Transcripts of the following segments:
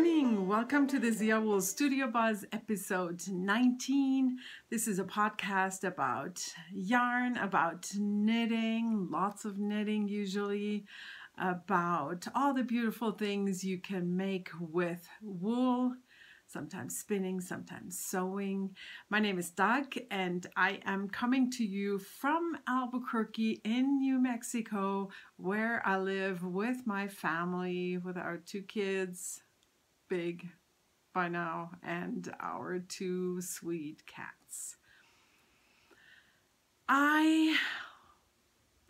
morning. Welcome to the ZiaWoolz StudioBuzz episode 19. This is a podcast about yarn, about knitting, lots of knitting usually, about all the beautiful things you can make with wool, sometimes spinning, sometimes sewing. My name is Doug and I am coming to you from Albuquerque in New Mexico, where I live with my family, with our two kids, big by now, and our two sweet cats.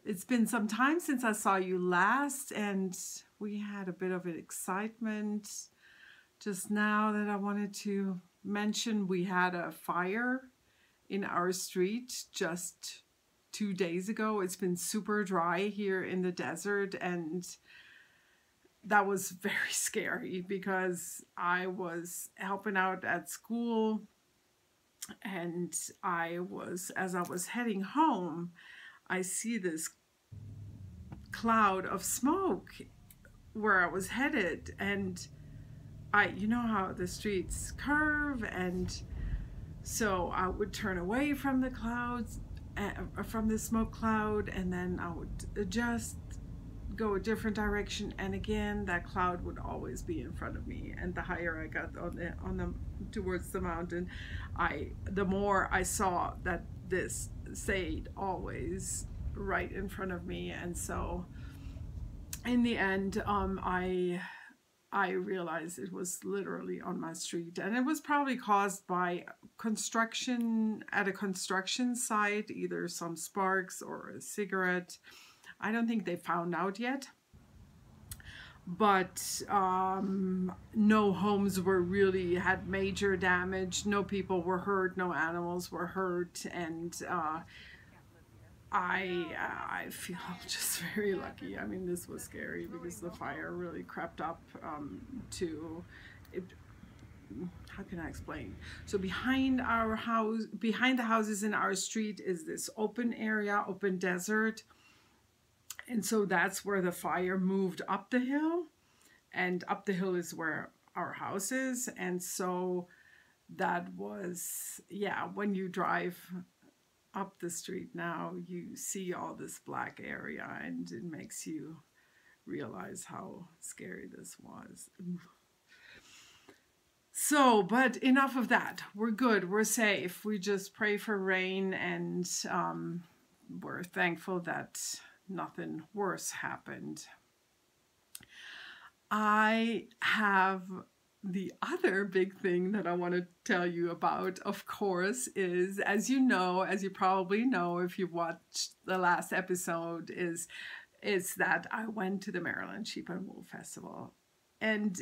It's been some time since I saw you last, and we had a bit of an excitement just now that I wanted to mention. We had a fire in our street just 2 days ago. It's been super dry here in the desert, and that was very scary because I was helping out at school, and as I was heading home, I see this cloud of smoke where I was headed, and you know how the streets curve, and so I would turn away from the clouds, from the smoke cloud, and then I would just go a different direction, and again that cloud would always be in front of me. And the higher I got towards the mountain, the more I saw that this stayed always right in front of me. And so in the end, I realized it was literally on my street, and it was probably caused by construction at a construction site, either some sparks or a cigarette. I don't think they found out yet, but no homes had major damage, no people were hurt, no animals were hurt, and I feel just very lucky. I mean, this was scary because the fire really crept up to it. How can I explain? So behind our house, behind the houses in our street, is this open area, open desert. And so that's where the fire moved up the hill, and up the hill is where our house is. And so that was, yeah, when you drive up the street now, you see all this black area, and it makes you realize how scary this was. So, but enough of that. We're good. We're safe. We just pray for rain, and we're thankful that nothing worse happened. I have the other big thing that I want to tell you about, of course, is, as you know, as you probably know if you've watched the last episode, is that I went to the Maryland Sheep and Wool Festival. And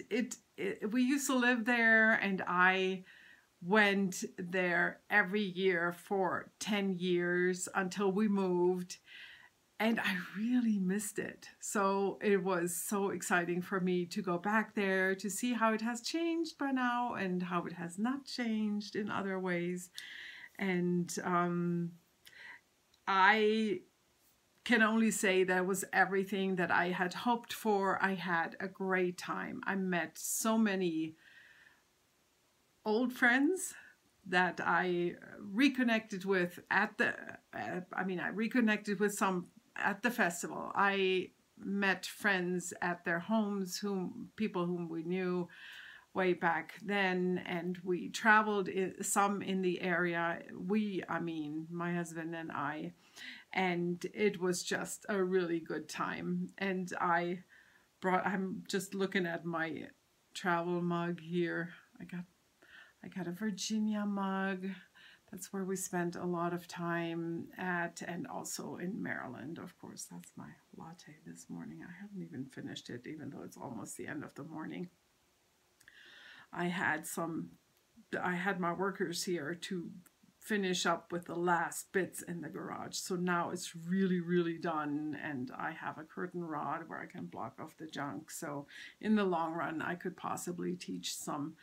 we used to live there, and I went there every year for 10 years until we moved. And I really missed it. So it was so exciting for me to go back there to see how it has changed by now and how it has not changed in other ways. And I can only say that was everything that I had hoped for. I had a great time. I met so many old friends that I reconnected with I reconnected with some at the festival. I met friends at their homes, people whom we knew way back then, and we traveled some in the area. My husband and I, and it was just a really good time. And I'm just looking at my travel mug here. I got a Virginia mug. That's where we spent a lot of time at, and also in Maryland, of course. That's my latte this morning. I haven't even finished it, even though it's almost the end of the morning. I had my workers here to finish up with the last bits in the garage. So now it's really, really done, and I have a curtain rod where I can block off the junk. So in the long run, I could possibly teach some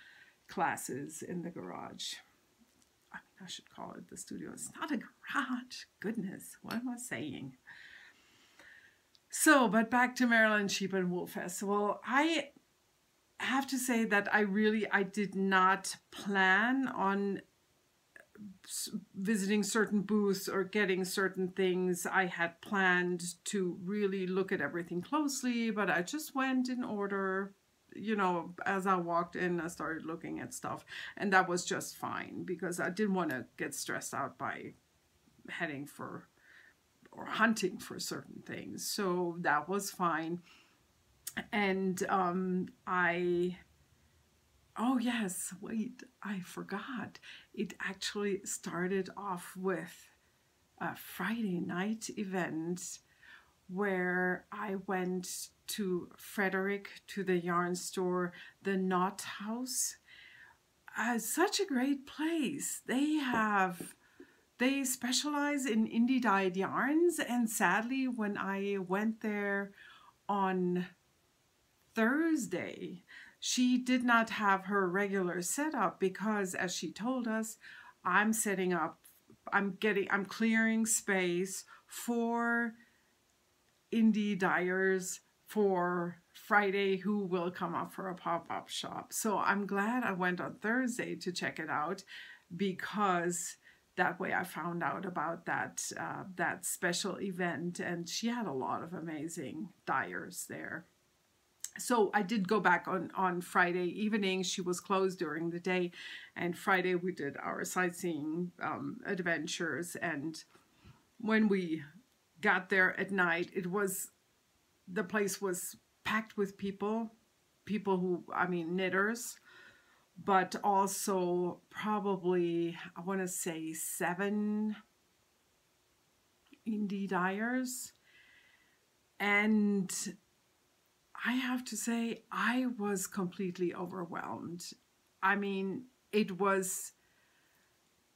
classes in the garage. I should call it the studio. It's not a garage. Goodness, what am I saying? So, but back to Maryland Sheep and Wool Festival. I have to say that I did not plan on visiting certain booths or getting certain things. I had planned to really look at everything closely, but I just went in order. You know, as I walked in, I started looking at stuff, and that was just fine because I didn't want to get stressed out by heading for or hunting for certain things. So that was fine. And oh yes, wait, I forgot. It actually started off with a Friday night event where I went to Frederick, to the yarn store, the Knot House. Such a great place. They specialize in indie dyed yarns, and sadly when I went there on Thursday, she did not have her regular setup because, as she told us, I'm clearing space for indie dyers for Friday who will come up for a pop-up shop. So I'm glad I went on Thursday to check it out, because that way I found out about that special event, and she had a lot of amazing dyers there. So I did go back on Friday evening. She was closed during the day, and Friday we did our sightseeing adventures. And when we got there at night, the place was packed with people who, I mean, knitters, but also probably, I want to say 7 indie dyers. And I have to say, I was completely overwhelmed. I mean, it was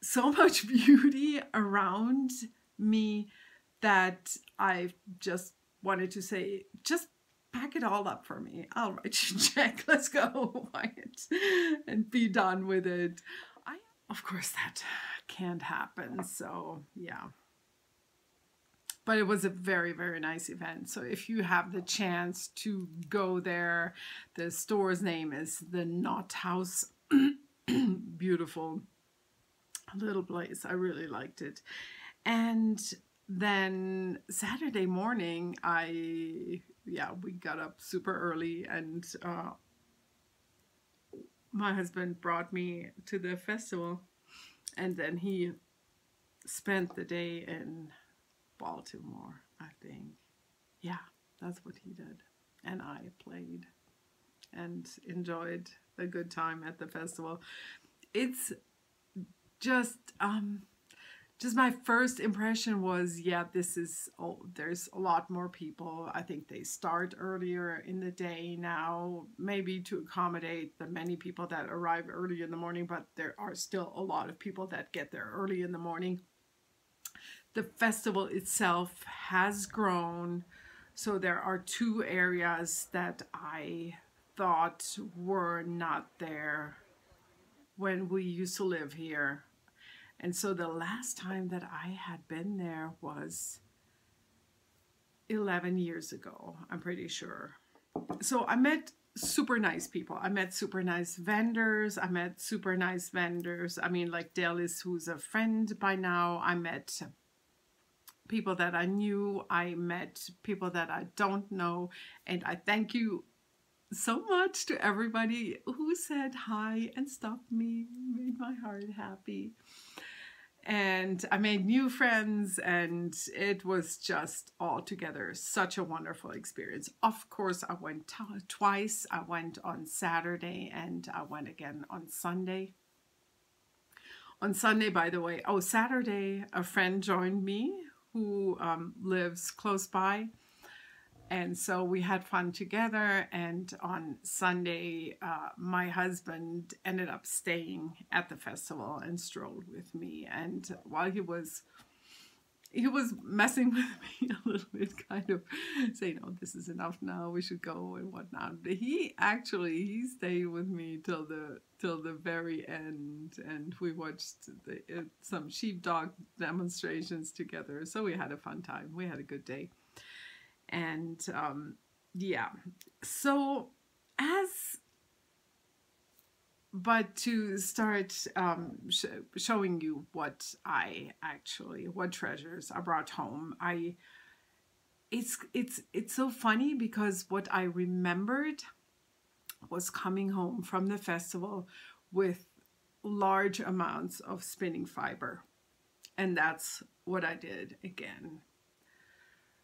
so much beauty around me that I just wanted to say, just pack it all up for me. I'll write you a check. Let's go buy it and be done with it. Of course, that can't happen. So, yeah. But it was a very, very nice event. So if you have the chance to go there, the store's name is the Knot House. Beautiful little place. I really liked it. And then Saturday morning, we got up super early, and my husband brought me to the festival, and then he spent the day in Baltimore, I think. Yeah, that's what he did. And I played and enjoyed a good time at the festival. It's just my first impression was, yeah, there's a lot more people. I think they start earlier in the day now, maybe to accommodate the many people that arrive early in the morning, but there are still a lot of people that get there early in the morning. The festival itself has grown, so there are 2 areas that I thought were not there when we used to live here. And so the last time that I had been there was 11 years ago, I'm pretty sure. So I met super nice people. I met super nice vendors. I mean, like Delis, who's a friend by now. I met people that I knew. I met people that I don't know. And I thank you so much to everybody who said hi and stopped me. Made my heart happy. And I made new friends, and it was just altogether such a wonderful experience. Of course, I went twice. I went on Saturday, and I went again on Sunday. On Sunday, by the way, Saturday, a friend joined me who lives close by. And so we had fun together, and on Sunday, my husband ended up staying at the festival and strolled with me. And while he was messing with me a little bit, kind of saying, "Oh, this is enough now, we should go," and whatnot. But he stayed with me till the very end, and we watched some sheepdog demonstrations together. So we had a fun time. We had a good day. And yeah, so as but to start showing you what what treasures I brought home. It's so funny because what I remembered was coming home from the festival with large amounts of spinning fiber. And that's what I did again.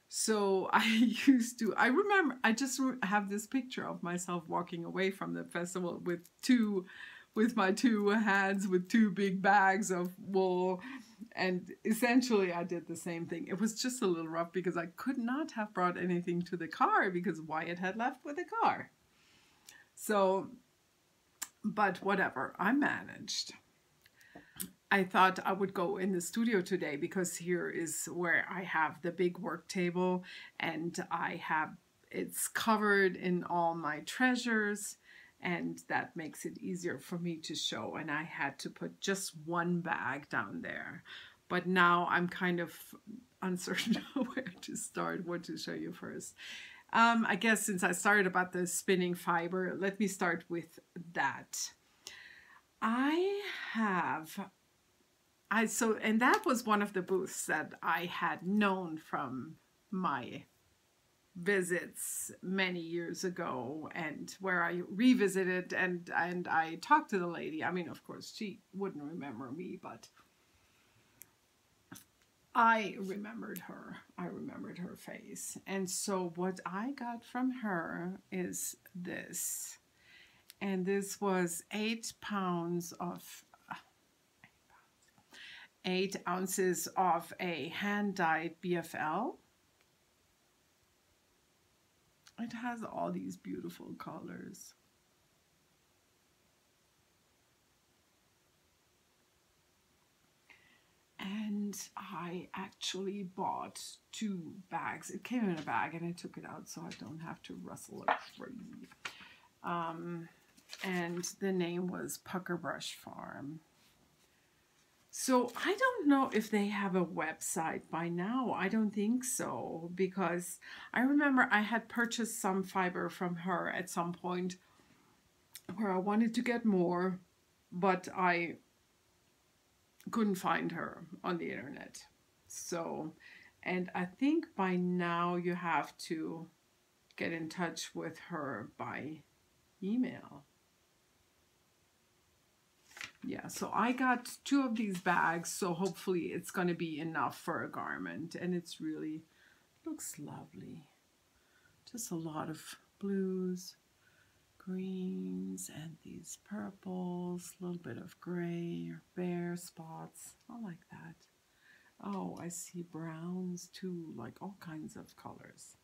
So I remember, I just have this picture of myself walking away from the festival with my two hands with two big bags of wool. And essentially I did the same thing. It was just a little rough because I could not have brought anything to the car because Wyatt had left with the car. So, but whatever, I managed. I thought I would go in the studio today because here is where I have the big work table and it's covered in all my treasures, and that makes it easier for me to show. And I had to put just one bag down there. But now I'm kind of uncertain where to start, what to show you first. I guess since I started about the spinning fiber, let me start with that. And that was one of the booths that I had known from my visits many years ago, and where I revisited and I talked to the lady. I mean, of course, she wouldn't remember me, but I remembered her. I remembered her face. And so what I got from her is this. And this was 8 ounces of a hand-dyed BFL. It has all these beautiful colors. And I actually bought 2 bags. It came in a bag and I took it out so I don't have to rustle it crazy. And the name was Pucker Brush Farm. So I don't know if they have a website by now. I don't think so, because I remember I had purchased some fiber from her at some point where I wanted to get more, but I couldn't find her on the internet. So, and I think by now you have to get in touch with her by email. Yeah, so I got 2 of these bags, so hopefully it's going to be enough for a garment. And it's really, looks lovely. Just a lot of blues, greens, and these purples, a little bit of gray or bare spots. I like that. Oh, I see browns too, like all kinds of colors.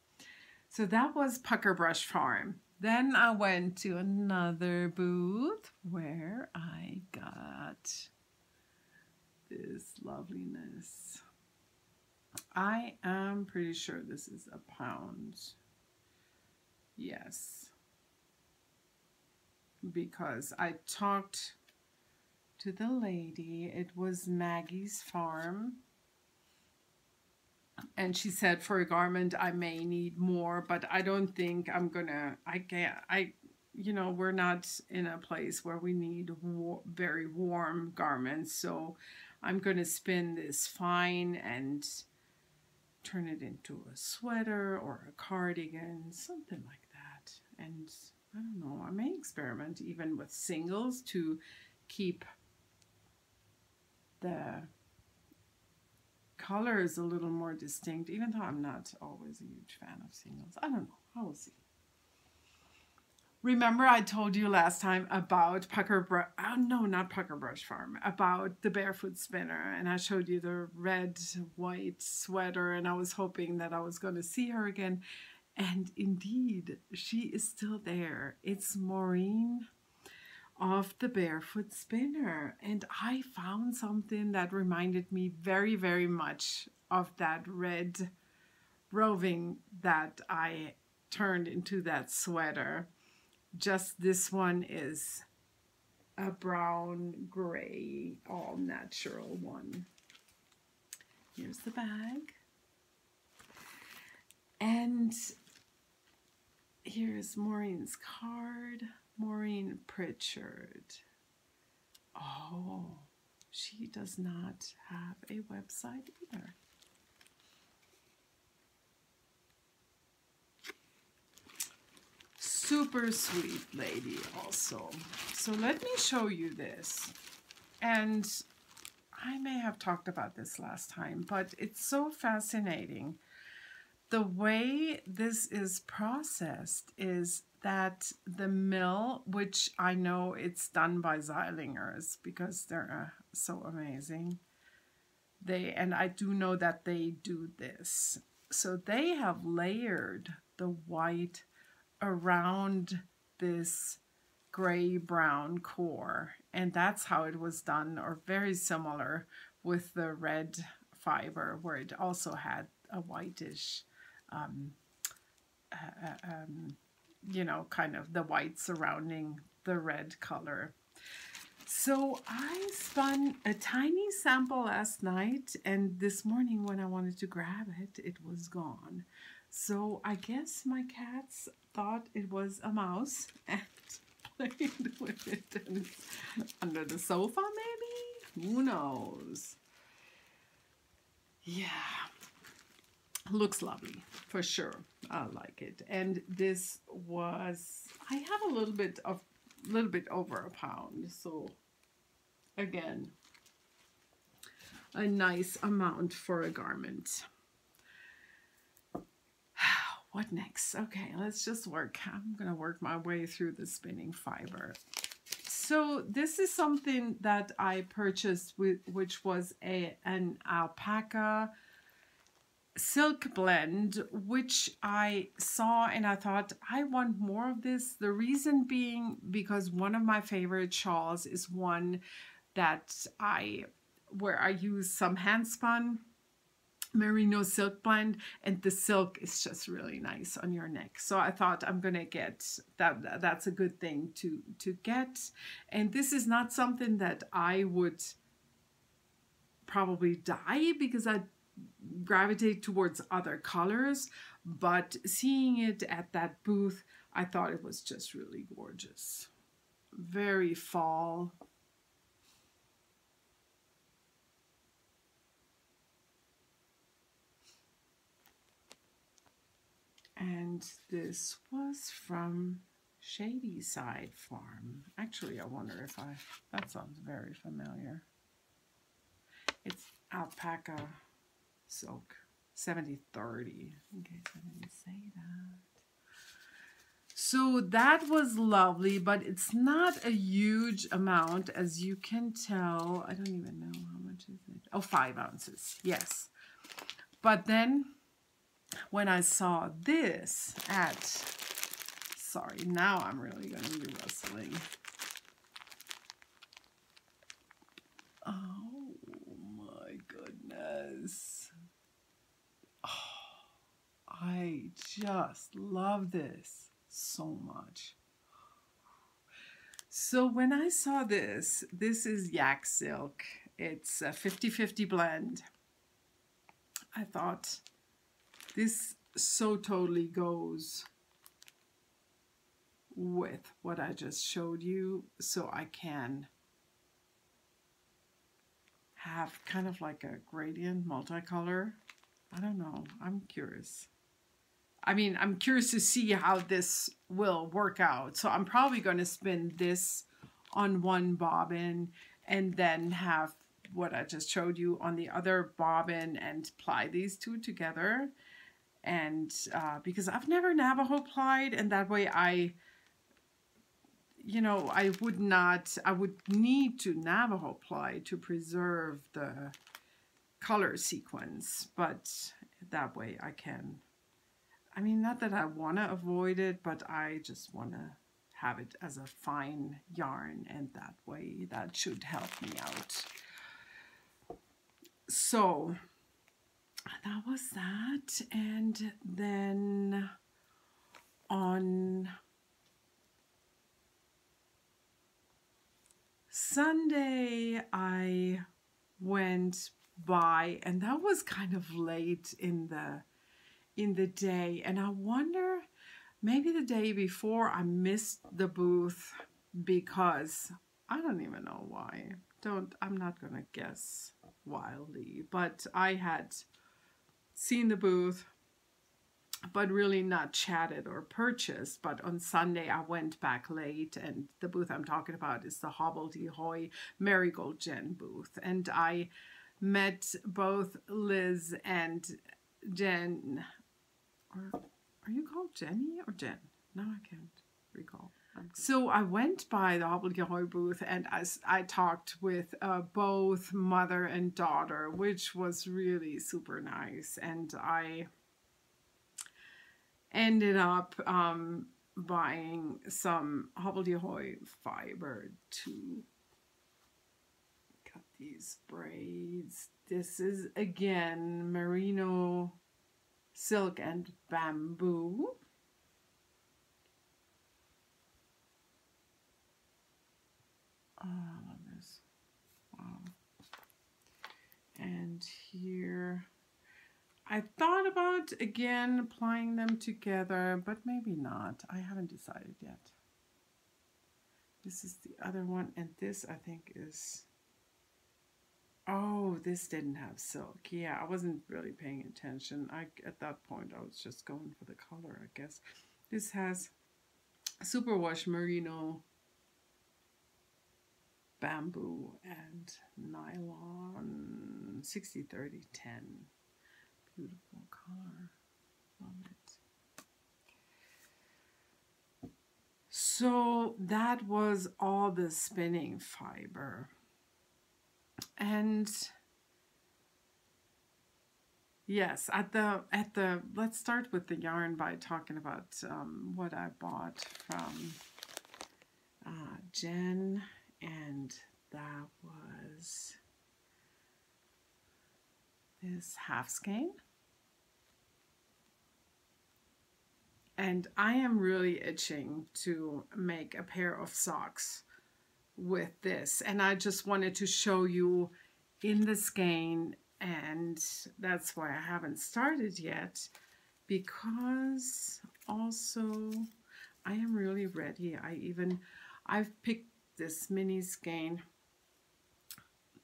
So that was Pucker Brush Farm. Then I went to another booth where I got this loveliness. I am pretty sure this is a pound. Yes. Because I talked to the lady. It was Maggie's Farm. And she said for a garment I may need more, but I don't think I'm gonna, you know, we're not in a place where we need very warm garments. So I'm gonna spin this fine and turn it into a sweater or a cardigan, something like that. And I don't know, I may experiment even with singles to keep the color is a little more distinct, even though I'm not always a huge fan of singles. I don't know. I will see. Remember I told you last time about not Pucker Brush Farm, about the Barefoot Spinner, and I showed you the red, white sweater, and I was hoping that I was going to see her again. And indeed, she is still there. It's Maureen of the Barefoot Spinner, and I found something that reminded me very, very much of that red roving that I turned into that sweater. Just this one is a brown gray all natural one. Here's the bag, and here's Maureen's card. Maureen Pritchard. Oh, she does not have a website either. Super sweet lady also. So let me show you this. And I may have talked about this last time, but it's so fascinating. The way this is processed is that the mill, which I know it's done by ZiaWoolz because they're so amazing. And I do know that they do this. So they have layered the white around this gray-brown core, and that's how it was done, or very similar with the red fiber, where it also had a whitish, you know, kind of the white surrounding the red color. So I spun a tiny sample last night, and this morning when I wanted to grab it, it was gone. So I guess my cats thought it was a mouse and played with it, and it's under the sofa maybe? Who knows? Yeah. Looks lovely, for sure. I like it. And this was, I have a little bit over a pound. So again, a nice amount for a garment. What next? Okay, let's just work. I'm gonna work my way through the spinning fiber. So this is something that I purchased, which was an Alpaca Silk blend, which I saw and I thought, I want more of this. The reason being because one of my favorite shawls is one that where I use some hand spun merino silk blend, and the silk is just really nice on your neck. So I thought I'm gonna get that. That's a good thing to get. And this is not something that I would probably dye because I gravitate towards other colors, but seeing it at that booth, I thought it was just really gorgeous. Very fall. And this was from Shady Side Farm. Actually, I wonder if that sounds very familiar. It's Alpaca Silk, 70/30, in case I didn't say that. So that was lovely, but it's not a huge amount, as you can tell. I don't even know how much is it. Oh, 5 ounces, yes. But then when I saw this sorry, now I'm really going to be rustling. Oh my goodness. Oh, I just love this so much. So when I saw this is Yak Silk. It's a 50-50 blend. I thought this so totally goes with what I just showed you, so I can have kind of like a gradient multicolor. I don't know, I'm curious. I mean, I'm curious to see how this will work out. So I'm probably going to spin this on one bobbin and then have what I just showed you on the other bobbin and ply these two together. And because I've never Navajo plied, and that way I would need to Navajo ply to preserve the color sequence, but that way I can, I mean, not that I want to avoid it, but I just want to have it as a fine yarn, and that way that should help me out. So that was that. And then on Sunday I went by, and that was kind of late in the day, and I wonder, maybe the day before I missed the booth because I don't even know why. I'm not gonna guess wildly, but I had seen the booth, but really not chatted or purchased. But on Sunday I went back late, and the booth I'm talking about is the Hobbledehoy Marigold Jen booth, and I met both Liz and Jen. Or are you called Jenny or Jen? No, I can't recall. So I went by the Hobbledehoy booth, and I talked with both mother and daughter, which was really super nice. And I ended up buying some Hobbledehoy fiber to cut these braids. This is again merino silk and bamboo. Oh, I love this. Wow. And here, I thought about again applying them together, but maybe not. I haven't decided yet. This is the other one, and this I think is, oh, this didn't have silk. Yeah, I wasn't really paying attention. At that point, I was just going for the color, I guess. This has superwash merino, bamboo, and nylon 60-30-10. Beautiful color. Love it. So that was all the spinning fiber. And yes, let's start with the yarn by talking about what I bought from Jen. And that was this half skein. And I am really itching to make a pair of socks with this. And I just wanted to show you in the skein, and that's why I haven't started yet, because also I am really ready. I've picked this mini skein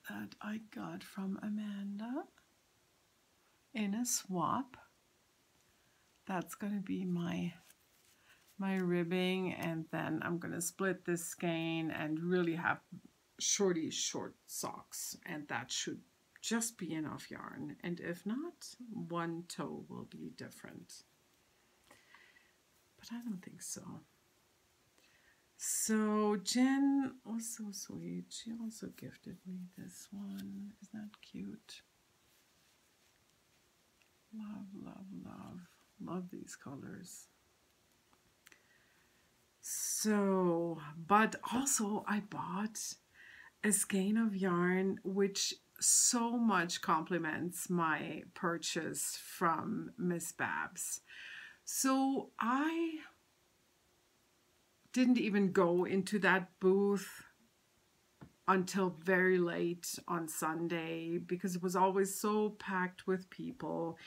that I got from Amanda in a swap. That's going to be my ribbing, and then I'm going to split this skein and really have short socks, and that should just be enough yarn. And if not, one toe will be different, but I don't think so. So Jen was so sweet. She also gifted me this one. Isn't that cute? Love, love, love. Love these colors. So, but also I bought a skein of yarn which so much complements my purchase from Miss Babs. So I didn't even go into that booth until very late on Sunday, because it was always so packed with people,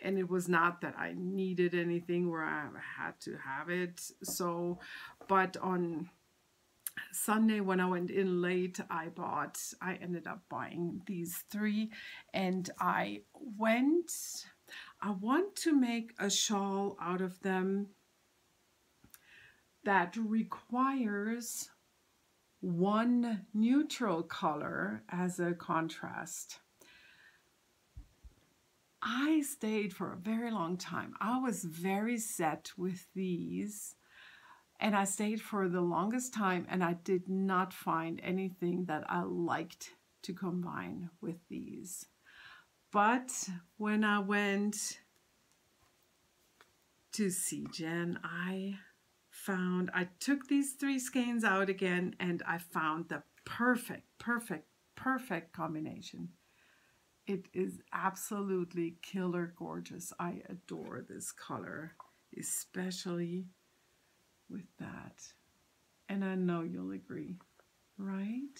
and it was not that I needed anything where I had to have it. So, but on Sunday when I went in late, I ended up buying these three, and I want to make a shawl out of them that requires one neutral color as a contrast. I stayed for a very long time. I was very set with these, and I stayed for the longest time, and I did not find anything that I liked to combine with these. But when I went to see Jen, I took these three skeins out again, and I found the perfect combination. It is absolutely killer gorgeous. I adore this color, especially with that. And I know you'll agree, right?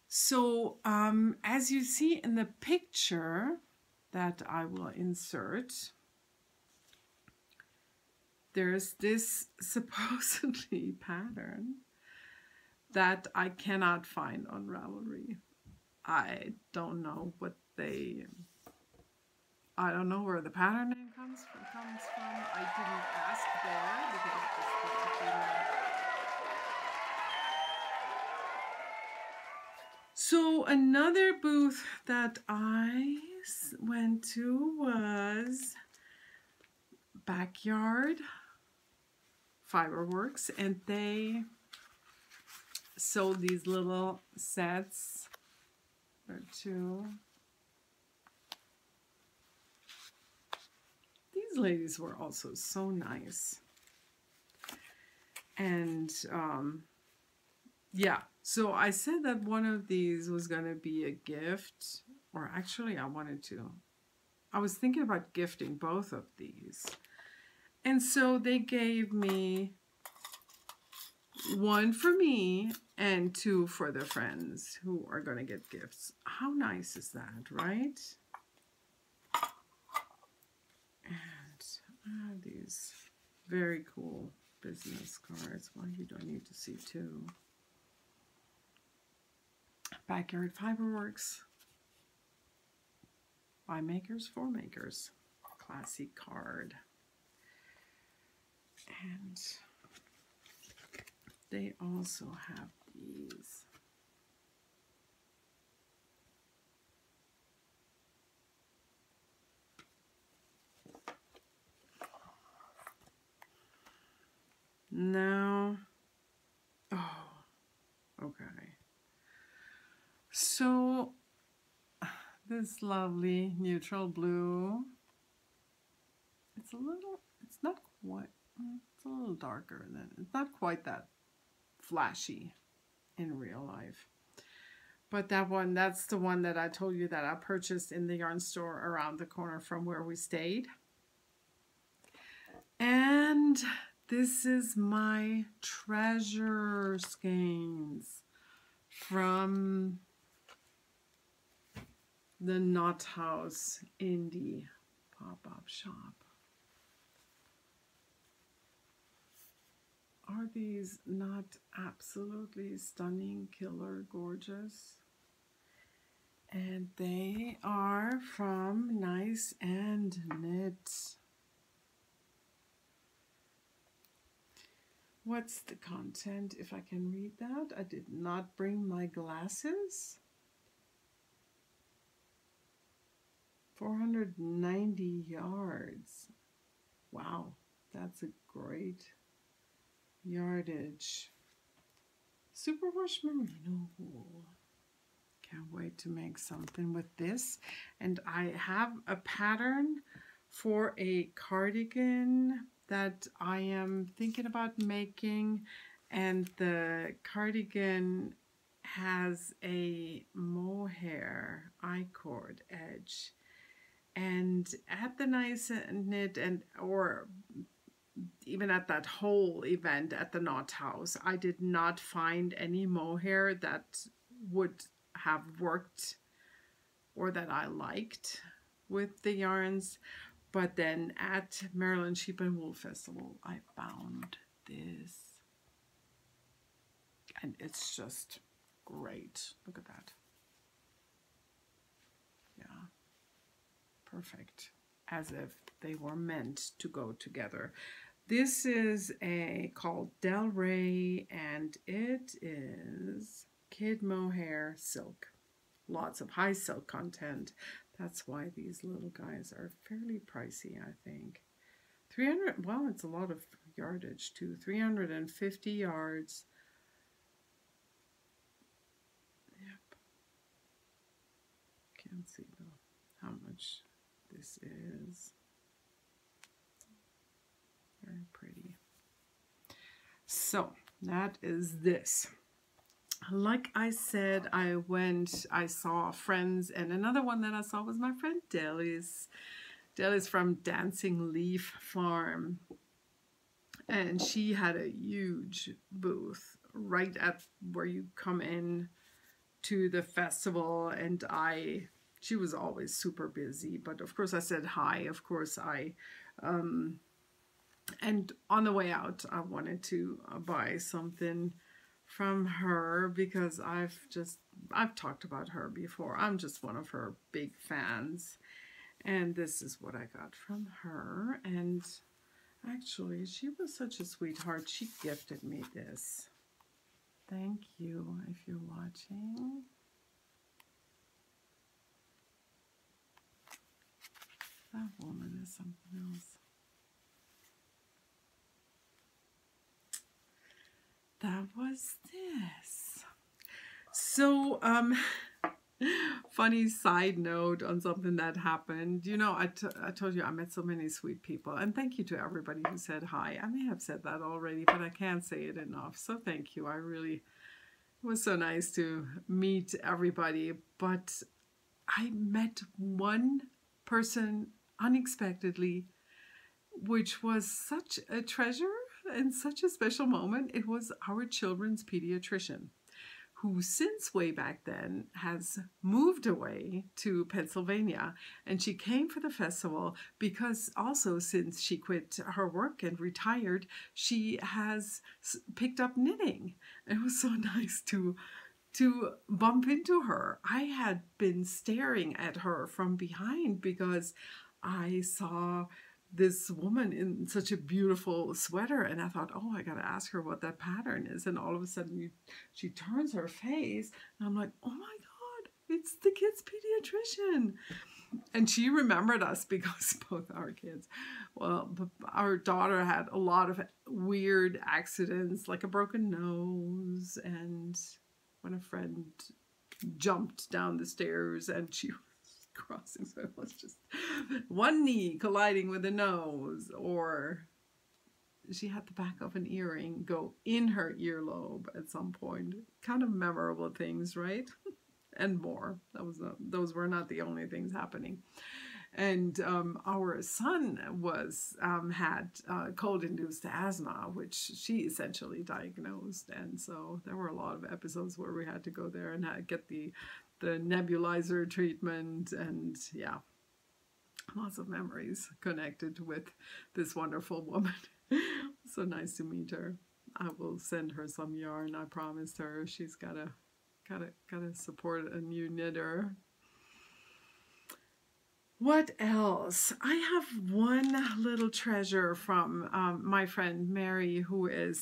So as you see in the picture that I will insert, there's this supposedly pattern that I cannot find on Ravelry. I don't know what they, I don't know where the pattern name comes from. I didn't ask there because I just didn't. So another booth that I went to was Backyard Fiberworks, and they sold these little sets or two. These ladies were also so nice. And yeah, so I said that one of these was going to be a gift, or actually I was thinking about gifting both of these. And so they gave me one for me and two for their friends who are going to get gifts. How nice is that, right? And these very cool business cards. Why you don't need to see two. Backyard Fiberworks. By makers for makers. Classy card. And they also have these. Now, oh, okay. So this lovely neutral blue. It's not quite, it's a little darker than, it's not quite that flashy in real life. But that one, that's the one that I told you that I purchased in the yarn store around the corner from where we stayed. And this is my treasure skeins from the Knot House Indie pop-up shop. Are these not absolutely stunning, killer gorgeous? And they are from Nice and Knit. What's the content, if I can read that? I did not bring my glasses. 490 yards. Wow, that's a great yardage. Superwash merino wool. Can't wait to make something with this. And I have a pattern for a cardigan that I am thinking about making, and the cardigan has a mohair I-cord edge. And at the Nice Knit or even at that whole event at the Knot House, I did not find any mohair that would have worked or that I liked with the yarns. But then at Maryland Sheep and Wool Festival, I found this. And it's just great. Look at that. Yeah. Perfect. As if they were meant to go together. This is called Del Rey, and it is Kid Mohair Silk. Lots of high silk content. That's why these little guys are fairly pricey, I think. 300, well, it's a lot of yardage too. 350 yards. Yep. Can't see though how much this is. Very pretty. So that is this. Like I said, I saw friends, and another one that I saw was my friend Deli's. Deli's from Dancing Leaf Farm. And she had a huge booth right at where you come in to the festival, and she was always super busy, but of course I said hi. Of course I And on the way out, I wanted to buy something from her because I've talked about her before. I'm just one of her big fans. And this is what I got from her. And actually, she was such a sweetheart. She gifted me this. Thank you if you're watching. That woman is something else. That was this. So, funny side note on something that happened. You know, I told you I met so many sweet people. And thank you to everybody who said hi. I may have said that already, but I can't say it enough. So thank you. It was so nice to meet everybody. But I met one person unexpectedly, which was such a treasure and such a special moment. It was our children's pediatrician, who since way back then has moved away to Pennsylvania. And she came for the festival because also since she quit her work and retired, she has picked up knitting. It was so nice to bump into her. I had been staring at her from behind because I saw this woman in such a beautiful sweater, and I thought, oh, I gotta ask her what that pattern is. And all of a sudden she turns her face and I'm like, oh my God, it's the kid's pediatrician. And she remembered us because both our kids, well, our daughter had a lot of weird accidents, like a broken nose, and when a friend jumped down the stairs and she crossing, so it was just one knee colliding with the nose, or she had the back of an earring go in her earlobe at some point. Kind of memorable things, right? And more. Those were not the only things happening. And our son had cold-induced asthma, which she essentially diagnosed, and so there were a lot of episodes where we had to go there and get the nebulizer treatment, and yeah, lots of memories connected with this wonderful woman. So nice to meet her. I will send her some yarn. I promised her. She's gotta support a new knitter. What else? I have one little treasure from my friend Mary, who had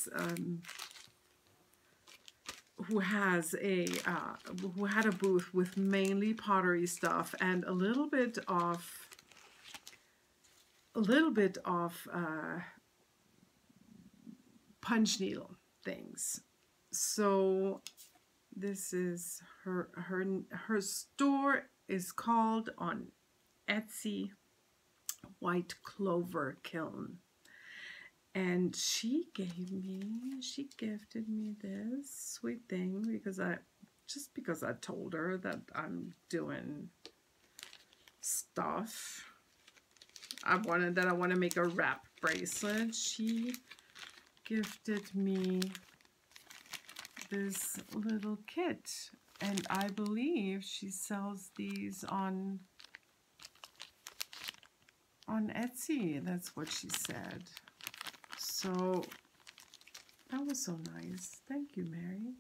a booth with mainly pottery stuff and a little bit of punch needle things. So this is her store is called on Etsy White Clover Kiln. And she gifted me this sweet thing because I told her that I'm doing stuff. I want to make a wrap bracelet. She gifted me this little kit, and I believe she sells these on Etsy. That's what she said. So that was so nice. Thank you, Mary.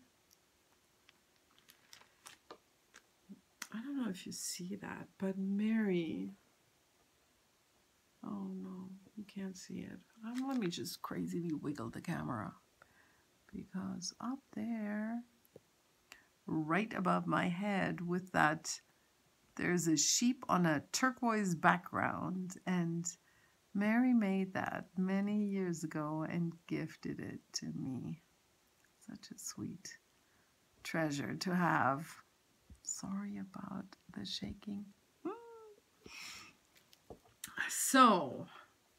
I don't know if you see that, but Mary, oh no, you can't see it. Let me just crazily wiggle the camera, because up there, right above my head with that, there's a sheep on a turquoise background, and Mary made that many years ago and gifted it to me. Such a sweet treasure to have. Sorry about the shaking. So,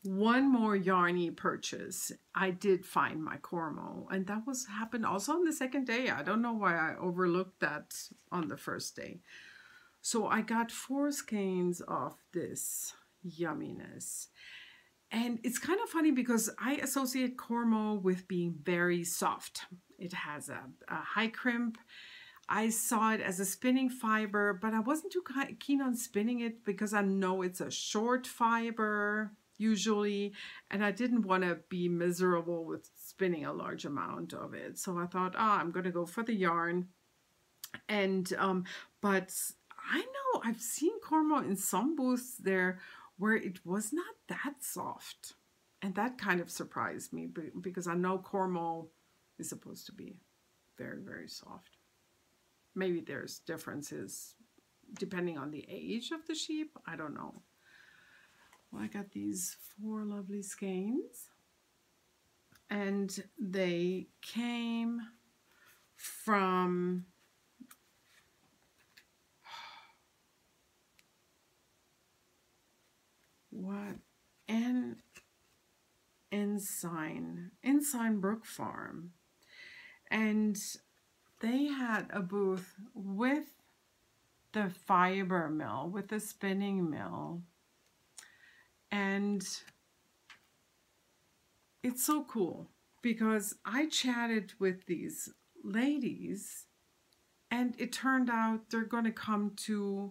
one more yarny purchase. I did find my Cormo, and that happened also on the second day. I don't know why I overlooked that on the first day. So I got 4 skeins of this yumminess. And it's kind of funny because I associate Cormo with being very soft. It has a high crimp. I saw it as a spinning fiber, but I wasn't too keen on spinning it because I know it's a short fiber. usually, and I didn't want to be miserable with spinning a large amount of it. So I thought, I'm going to go for the yarn. And but I know I've seen cornmeal in some booths there where it was not that soft, and that kind of surprised me because I know cornmeal is supposed to be very, very soft. Maybe there's differences depending on the age of the sheep. I don't know. Well, I got these 4 lovely skeins, and they came from what? Ensign Brook Farm. And they had a booth with the fiber mill, with the spinning mill. And it's so cool because I chatted with these ladies, and it turned out they're going to come to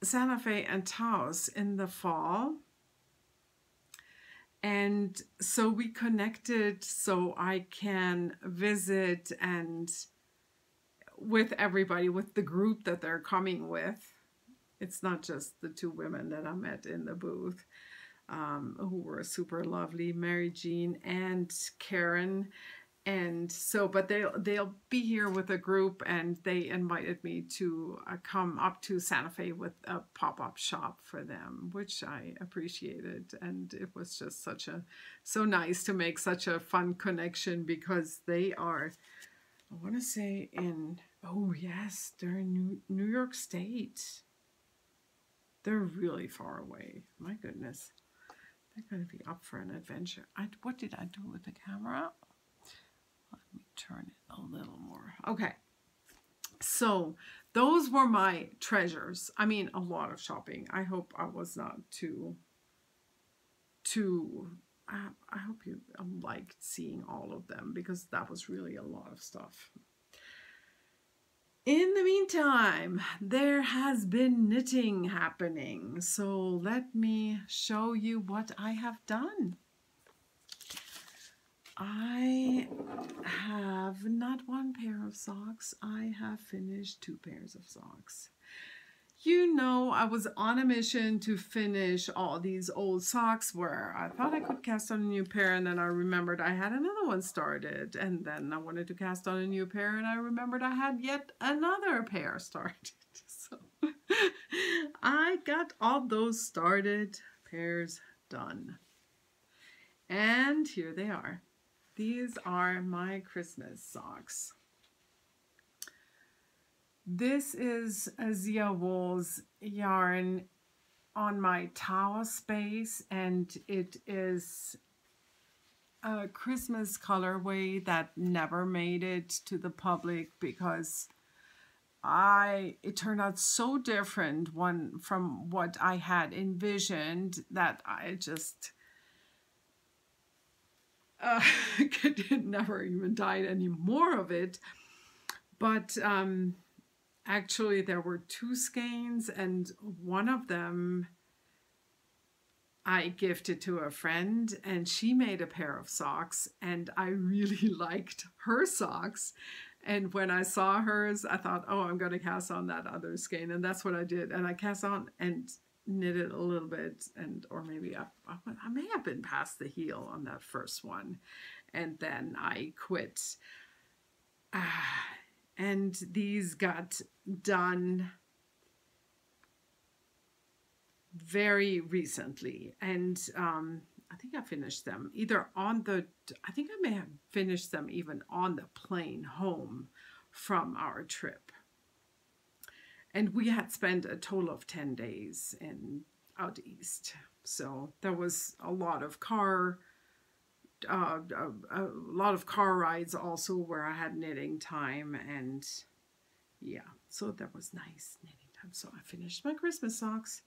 Santa Fe and Taos in the fall. And so we connected so I can visit and with everybody, with the group that they're coming with. It's not just the 2 women that I met in the booth, who were super lovely, Mary Jean and Karen. And so, but they'll be here with a group, and they invited me to come up to Santa Fe with a pop-up shop for them, which I appreciated. And it was just so nice to make such a fun connection, because they are, I want to say oh yes, they're in New York State. They're really far away. My goodness. They're going to be up for an adventure. What did I do with the camera? Let me turn it a little more. Okay. So those were my treasures. I mean, a lot of shopping. I hope I was not too I hope you liked seeing all of them, because that was really a lot of stuff. In the meantime, there has been knitting happening. So let me show you what I have done. I have not 1 pair of socks. I have finished 2 pairs of socks. You know, I was on a mission to finish all these old socks where I thought I could cast on a new pair, and then I remembered I had another one started, and then I wanted to cast on a new pair, and I remembered I had yet another pair started. So I got all those started pairs done. And here they are. These are my Christmas socks. This is a ZiaWoolz yarn on my Taos base, and it is a Christmas colorway that never made it to the public because it turned out so different from what I had envisioned that I just never even dyed any more of it. But actually there were 2 skeins, and one of them I gifted to a friend, and she made a pair of socks, and I really liked her socks. And when I saw hers, I thought, oh, I'm going to cast on that other skein, and that's what I did. And I cast on and knitted a little bit, or maybe I may have been past the heel on that first one, and then I quit. And these got done very recently, and I think I finished them either on I think I may have finished them even on the plane home from our trip. And we had spent a total of 10 days out east, so there was a lot of car rides also where I had knitting time, and yeah, so that was nice knitting time. So I finished my Christmas socks.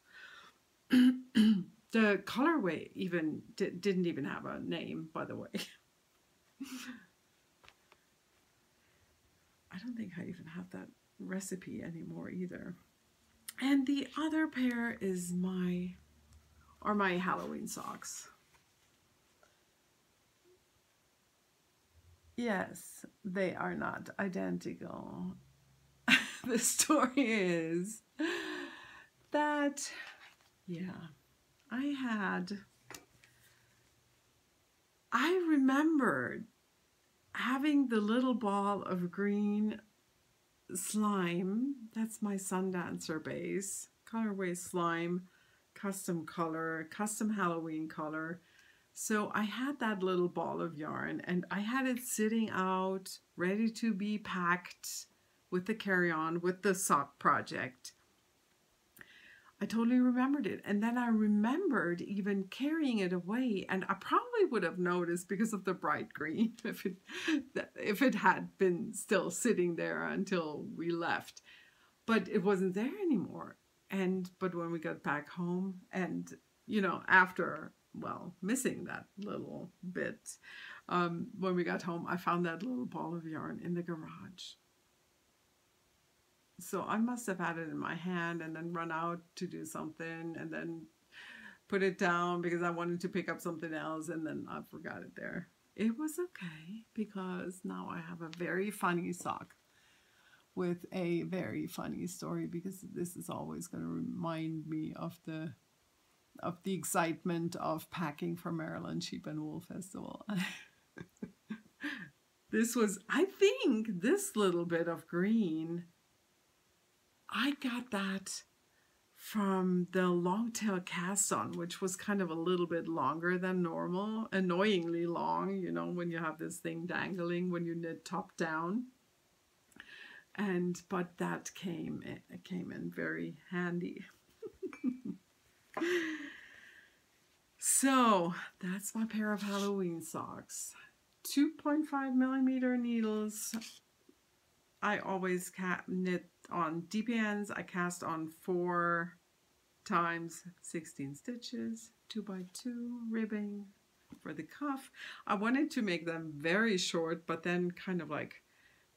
The colorway didn't even have a name, by the way. I don't think I even have that recipe anymore either. And the other pair is are my Halloween socks. Yes, they are not identical. The story is that, yeah, I remembered having the little ball of green slime. That's my Sundancer base, colorway slime, custom color, custom Halloween color. So I had that little ball of yarn and I had it sitting out ready to be packed with the carry-on, with the sock project. I totally remembered it. And then I remembered even carrying it away, and I probably would have noticed because of the bright green if it had been still sitting there until we left. But it wasn't there anymore. But when we got back home and, you know, after, well, missing that little bit, when we got home, I found that little ball of yarn in the garage. So I must have had it in my hand and then run out to do something and then put it down because I wanted to pick up something else, and then I forgot it there. It was okay because now I have a very funny sock with a very funny story, because this is always going to remind me of the excitement of packing for Maryland Sheep and Wool Festival. This was, I think, this little bit of green, I got that from the longtail cast on, which was kind of a little bit longer than normal, annoyingly long, you know, when you have this thing dangling when you knit top down. But that came in very handy. So that's my pair of Halloween socks. 2.5 millimeter needles. I always knit on DPNs. I cast on 4 times 16 stitches, 2x2 ribbing for the cuff. I wanted to make them very short, but then kind of like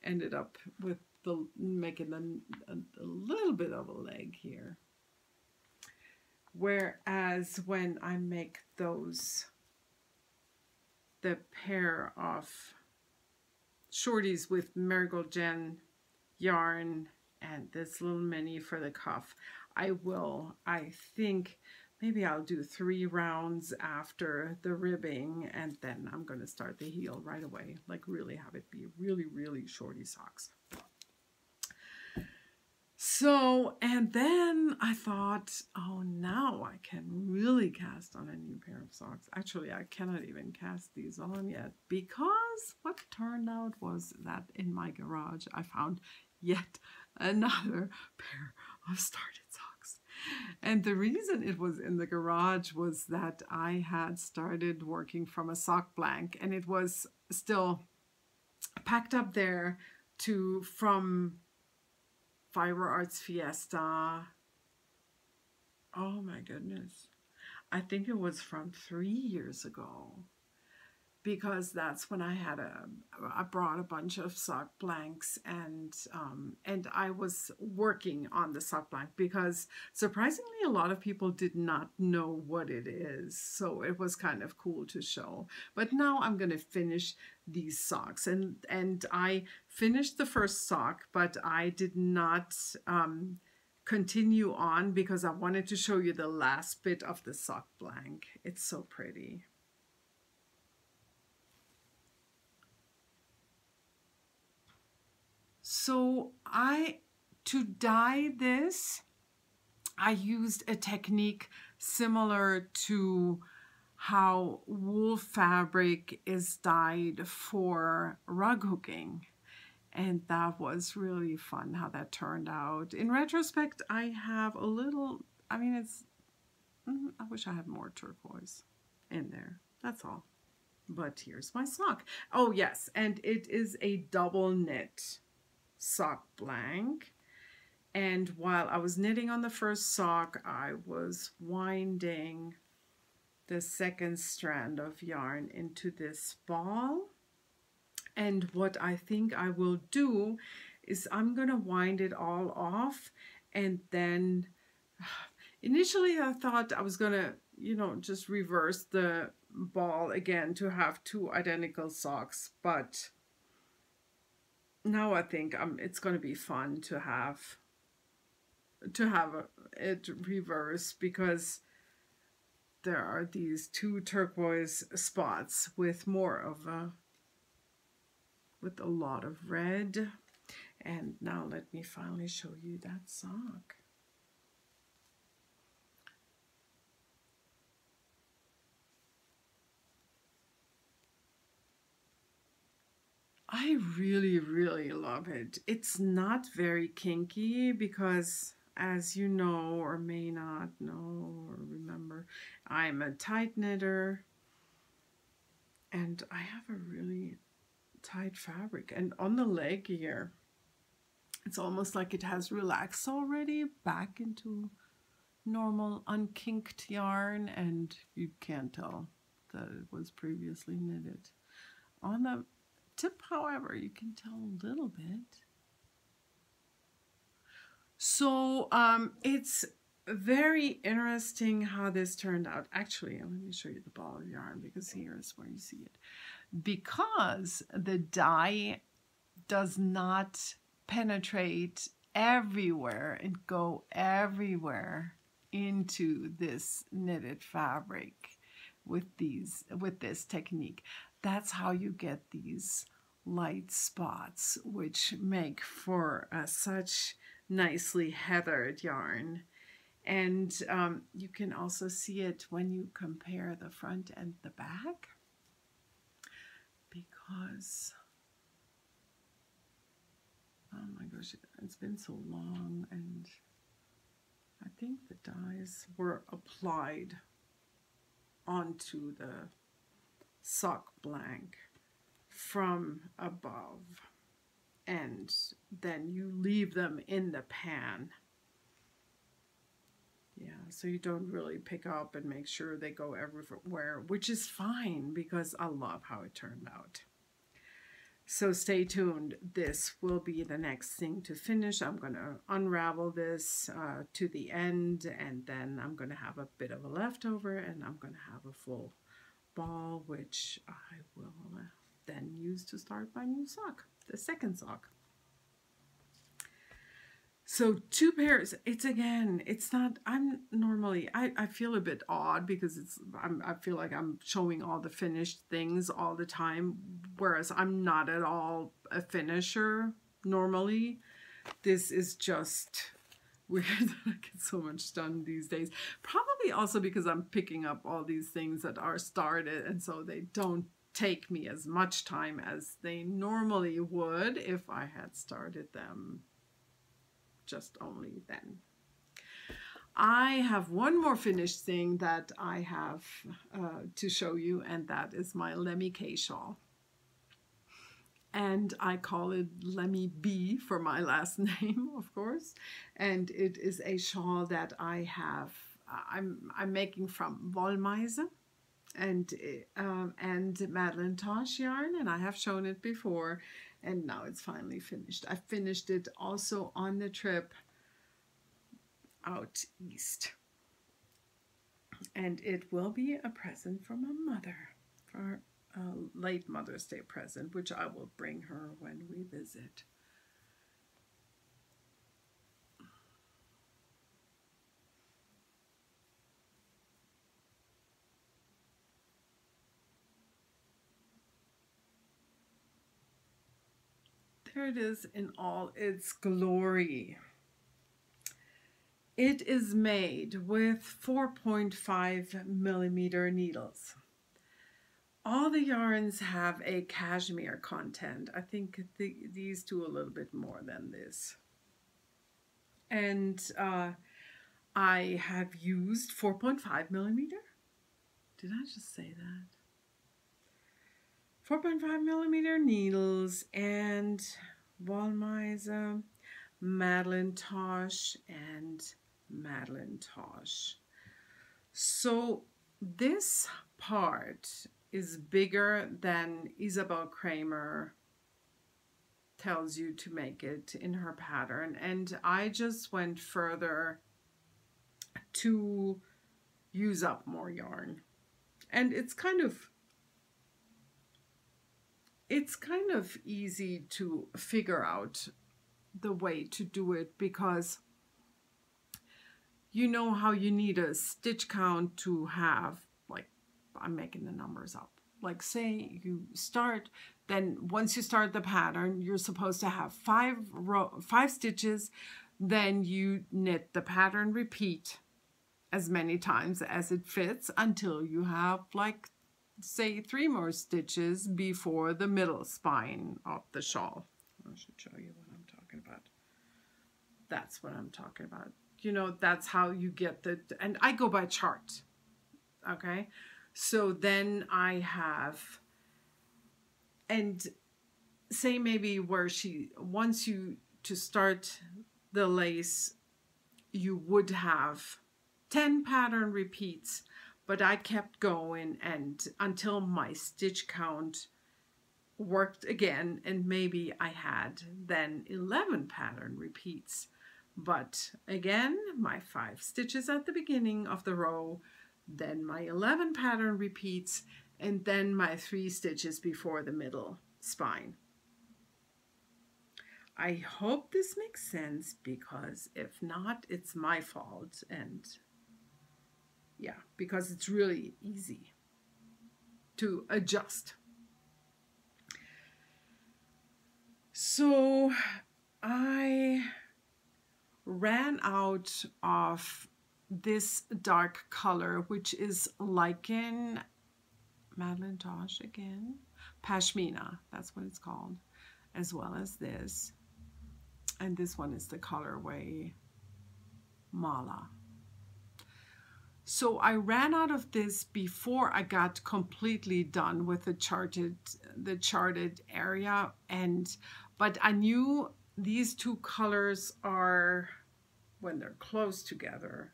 ended up with making a little bit of a leg here. Whereas when I make those, the pair of shorties with Marigold Jen yarn and this little mini for the cuff, I think maybe I'll do 3 rounds after the ribbing, and then I'm going to start the heel right away, like really have it be really, really shorty socks. So, and then I thought, oh, now I can really cast on a new pair of socks. Actually, I cannot even cast these on yet, because what turned out was that in my garage, I found yet another pair of started socks. And the reason it was in the garage was that I had started working from a sock blank, and it was still packed up there from Fiber Arts Fiesta. Oh my goodness. I think it was from 3 years ago, because that's when I brought a bunch of sock blanks, and I was working on the sock blank because surprisingly a lot of people did not know what it is. So it was kind of cool to show. But now I'm going to finish these socks, and I finished the first sock, but I did not continue on because I wanted to show you the last bit of the sock blank. It's so pretty. So to dye this, I used a technique similar to how wool fabric is dyed for rug hooking. And that was really fun how that turned out. In retrospect, I have a little, I mean, I wish I had more turquoise in there. That's all. But here's my sock. Oh yes, and it is a double knit sock blank, and while I was knitting on the first sock, I was winding the second strand of yarn into this ball. And what I think I will do is I'm gonna wind it all off, and then initially I thought I was gonna you know, just reverse the ball again to have two identical socks. But now I think it's going to be fun to have it reverse, because there are these two turquoise spots with more of a, with a lot of red. And now let me finally show you that sock. I really, really love it. It's not very kinky because, as you know or may not know or remember, I'm a tight knitter and I have a really tight fabric. And on the leg here, it's almost like it has relaxed already back into normal unkinked yarn, and you can't tell that it was previously knitted. On the tip, however, you can tell a little bit. So it's very interesting how this turned out. Actually, let me show you the ball of yarn, because here is where you see it. Because the dye does not penetrate everywhere and go everywhere into this knitted fabric with this technique. That's how you get these light spots, which make for such nicely heathered yarn. And you can also see it when you compare the front and the back, because, oh my gosh, it's been so long, and I think the dyes were applied onto the sock blank from above, and then you leave them in the pan. Yeah, so you don't really pick up and make sure they go everywhere, which is fine because I love how it turned out. So stay tuned. This will be the next thing to finish. I'm going to unravel this to the end, and then I'm going to have a bit of a leftover, and I'm going to have a full ball, which I will then use to start my new sock, the second sock. So two pairs. It's again, it's not, I'm normally, I feel a bit odd because I feel like I'm showing all the finished things all the time, whereas I'm not at all a finisher normally. This is just weird that I get so much done these days. Probably also because I'm picking up all these things that are started, and so they don't take me as much time as they normally would if I had started them just only then. I have one more finished thing that I have to show you, and that is my Lemmy K shawl. And I call it Lemmy B for my last name, of course. And it is a shawl that I have, I'm making from Wollmeise and Madeline Tosh yarn, and I have shown it before, and now it's finally finished. I finished it also on the trip out east, and it will be a present from my mother, for a late Mother's Day present, which I will bring her when we visit. There it is in all its glory. It is made with 4.5mm needles. All the yarns have a cashmere content. I think these two a little bit more than this. And I have used 4.5mm. Did I just say that? 4.5mm needles and Wollmeise, Madeline Tosh, and Madeline Tosh. So this part is bigger than Isabel Kramer tells you to make it in her pattern, and I just went further to use up more yarn. And it's kind of easy to figure out the way to do it, because you know how you need a stitch count to have, like, I'm making the numbers up. Like, say you start, then once you start the pattern, you're supposed to have 5 stitches, then you knit the pattern repeat as many times as it fits until you have, like, say 3 more stitches before the middle spine of the shawl. I should show you what I'm talking about. That's what I'm talking about. You know, that's how you get the, and I go by chart. Okay. So then I have, and say maybe where she wants you to start the lace, you would have 10 pattern repeats, but I kept going and until my stitch count worked again, and maybe I had then 11 pattern repeats. But again, my 5 stitches at the beginning of the row, then my 11 pattern repeats, and then my 3 stitches before the middle spine. I hope this makes sense, because if not, it's my fault. And yeah, because it's really easy to adjust. So I ran out of this dark color, which is lichen, Madeline Tosh again, Pashmina, that's what it's called, as well as this. And this one is the colorway Mala. So I ran out of this before I got completely done with the charted area, but I knew these 2 colors are, when they're close together,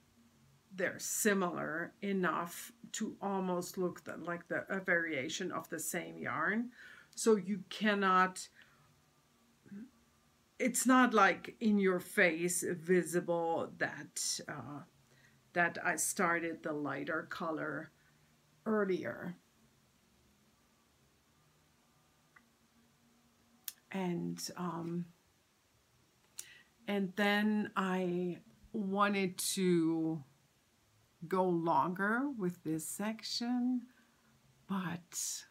they're similar enough to almost look like a variation of the same yarn. So you cannot, it's not like in your face visible that that I started the lighter color earlier. And then I wanted to go longer with this section, but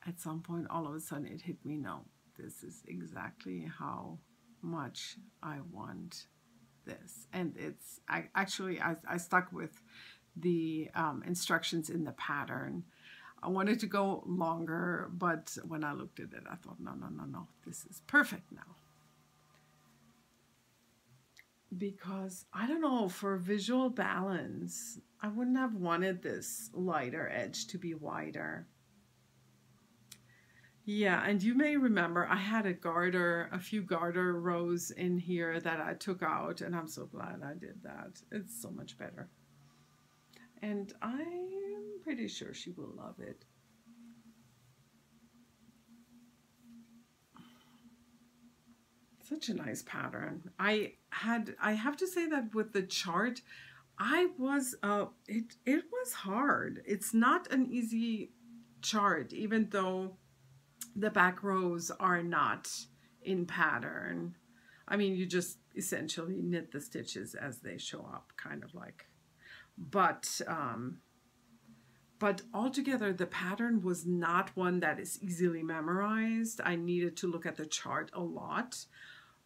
at some point all of a sudden it hit me, no, this is exactly how much I want this. And it's, I stuck with the instructions in the pattern. I wanted to go longer, but when I looked at it, I thought, no, this is perfect now. Because, I don't know, for visual balance, I wouldn't have wanted this lighter edge to be wider. Yeah, and you may remember I had a few garter rows in here that I took out, and I'm so glad I did that. It's so much better. And I'm pretty sure she will love it. Such a nice pattern. I have to say that with the chart, it was hard. It's not an easy chart, even though the back rows are not in pattern. I mean, you just essentially knit the stitches as they show up, kind of like. But altogether, the pattern was not one that is easily memorized. I needed to look at the chart a lot.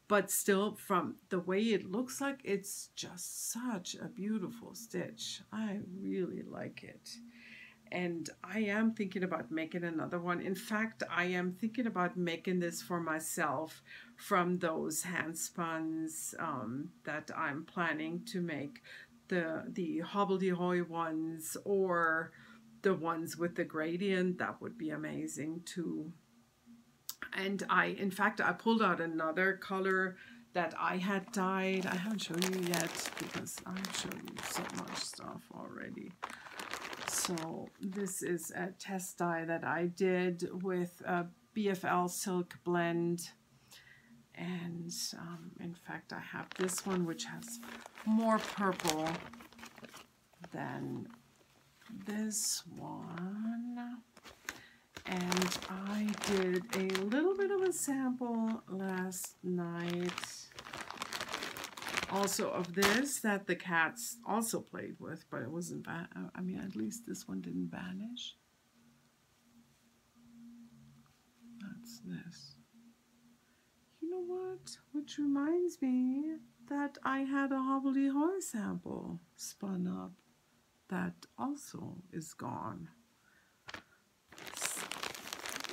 But still, from the way it looks like, it's just such a beautiful stitch. I really like it. And I am thinking about making another one. In fact, I am thinking about making this for myself from those hand spuns that I'm planning to make, the hobbledehoy ones, or the ones with the gradient. That would be amazing too. And in fact, I pulled out another color that I had dyed. I haven't shown you yet because I've shown you so much stuff already. So this is a test dye that I did with a BFL Silk blend. And in fact, I have this one, which has more purple. then this one. And I did a little bit of a sample last night also of this that the cats also played with, but it wasn't bad. I mean, at least this one didn't vanish. That's this. You know what? Which reminds me that I had a hobbledehoy sample spun up that also is gone.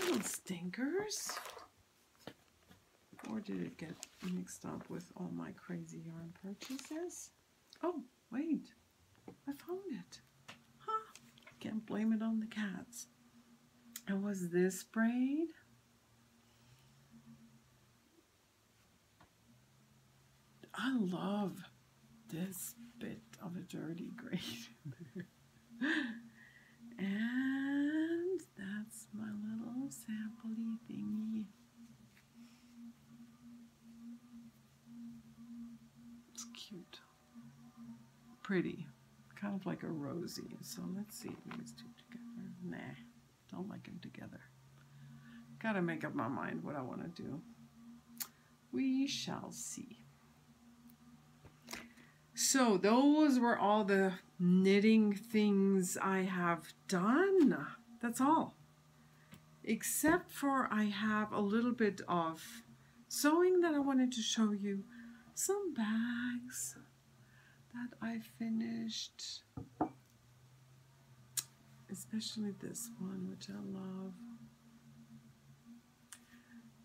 Little stinkers. Or did it get mixed up with all my crazy yarn purchases? Oh, wait. I found it. Huh. Can't blame it on the cats. And was this braid? I love this bit of a dirty gray. And that's my little sample-y thingy. It's cute. Pretty. Kind of like a rosy. So let's see these two together. Nah, don't like them together. Gotta make up my mind what I want to do. We shall see. So those were all the knitting things I have done. That's all. Except for I have a little bit of sewing that I wanted to show you. Some bags that I finished. Especially this one, which I love.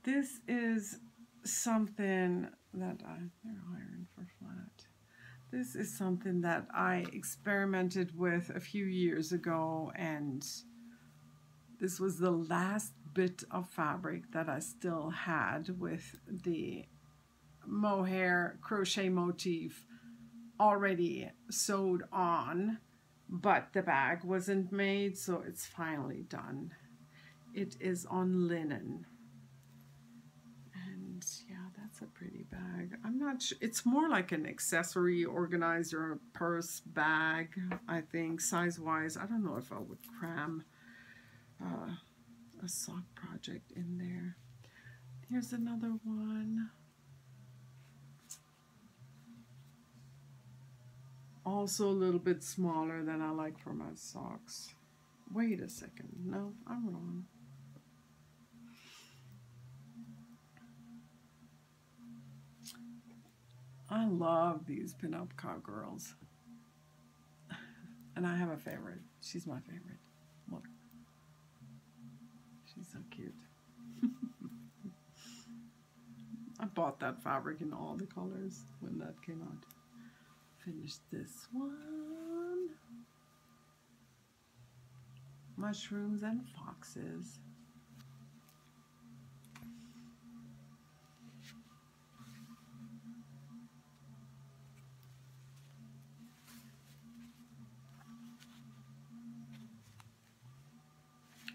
This is something that they're ironed for flat. This is something that I experimented with a few years ago, and this was the last bit of fabric that I still had with the mohair crochet motif already sewed on, but the bag wasn't made, so it's finally done. It is on linen. And yeah, that's a pretty bag. I'm not sure. It's more like an accessory organizer, purse, bag, I think, size-wise. I don't know if I would cram a sock project in there. Here's another one. Also a little bit smaller than I like for my socks. Wait a second. No, I'm wrong. I love these pinup cowgirls. And I have a favorite. She's my favorite. Look. She's so cute. I bought that fabric in all the colors when that came out. Finished this one. Mushrooms and foxes.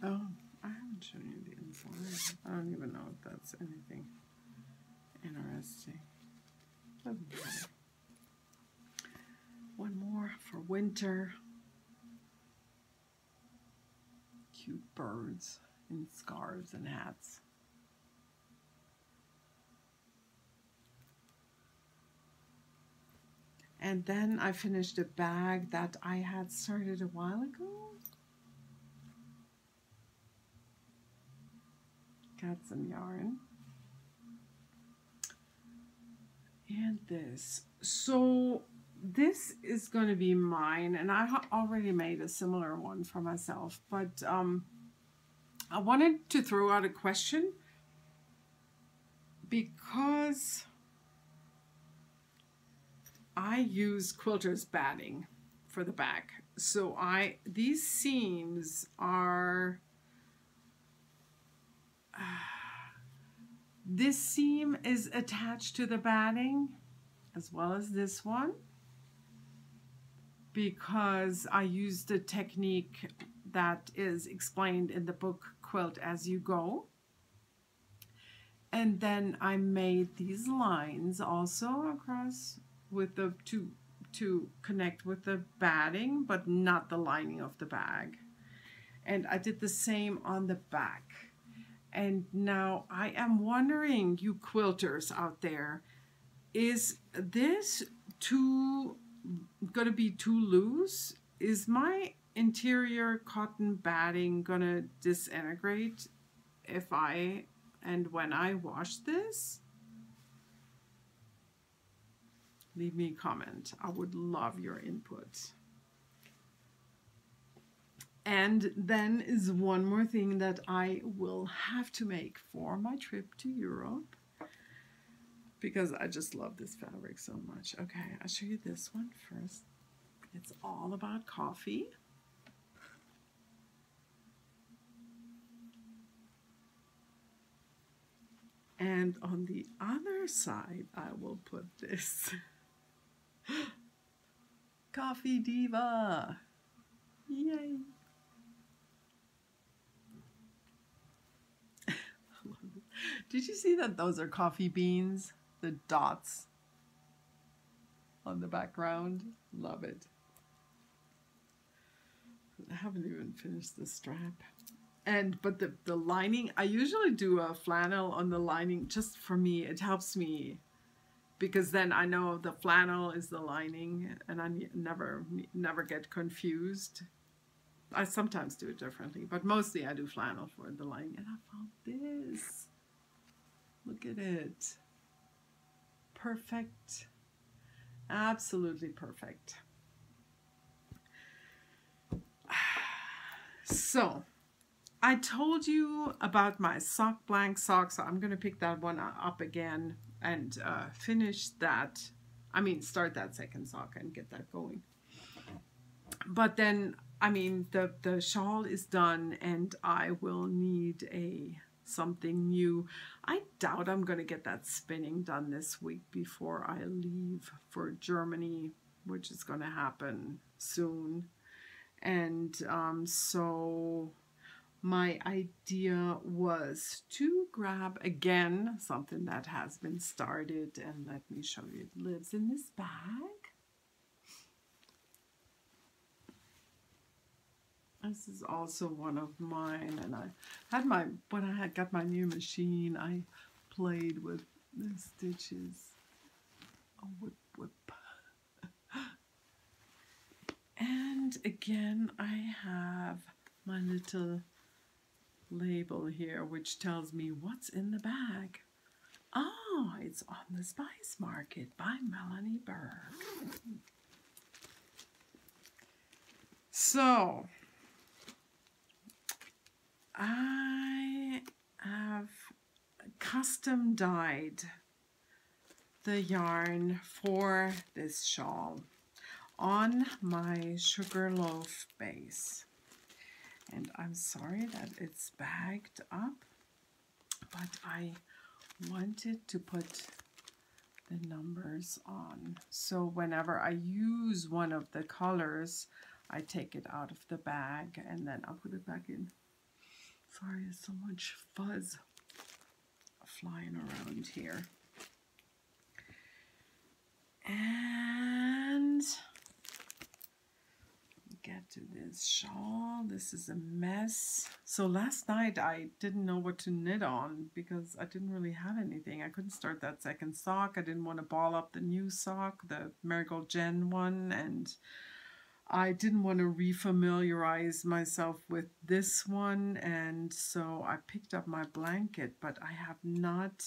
Oh, I haven't shown you the inside. I don't even know if that's anything interesting. Doesn't matter. One more for winter. Cute birds in scarves and hats. And then I finished a bag that I had started a while ago. Got some yarn. And this. So this is going to be mine, and I already made a similar one for myself, but I wanted to throw out a question because I use quilter's batting for the back. So these seams are this seam is attached to the batting as well as this one, because I used a technique that is explained in the book Quilt As You Go. And then I made these lines also across with the two to connect with the batting, but not the lining of the bag. And I did the same on the back. And now I am wondering, you quilters out there, is this gonna be too loose? Is my interior cotton batting gonna disintegrate if I and when I wash this? Leave me a comment. I would love your input. And then is one more thing that I will have to make for my trip to Europe, because I just love this fabric so much. Okay, I'll show you this one first. It's all about coffee. And on the other side, I will put this Coffee Diva. Yay. Did you see that those are coffee beans? The dots on the background. Love it. I haven't even finished the strap. But the lining, I usually do a flannel on the lining just for me. It helps me because then I know the flannel is the lining and I never get confused. I sometimes do it differently, but mostly I do flannel for the lining. And I found this. Look at it. Perfect. Absolutely perfect. So, I told you about my sock blank sock, so I'm going to pick that one up again and finish that. I mean, start that second sock and get that going. But then, I mean, the shawl is done and I will need something new. I doubt I'm going to get that spinning done this week before I leave for Germany, which is going to happen soon. And so my idea was to grab again something that has been started, and let me show you. It lives in this bag. This is also one of mine, and I had when I got my new machine, I played with the stitches. Oh, whip, whip. And again, I have my little label here, which tells me what's in the bag. Oh, it's on the Spice Market by Melanie Berg. So, I have custom dyed the yarn for this shawl on my Sugarloaf base. And I'm sorry that it's bagged up, but I wanted to put the numbers on. So whenever I use one of the colors, I take it out of the bag and then I'll put it back in. Sorry, there's so much fuzz flying around here. And get to this shawl. This is a mess. So last night I didn't know what to knit on because I didn't really have anything. I couldn't start that second sock. I didn't want to ball up the new sock, the Marigold Jen one, and I didn't want to refamiliarize myself with this one, and so I picked up my blanket, but I have not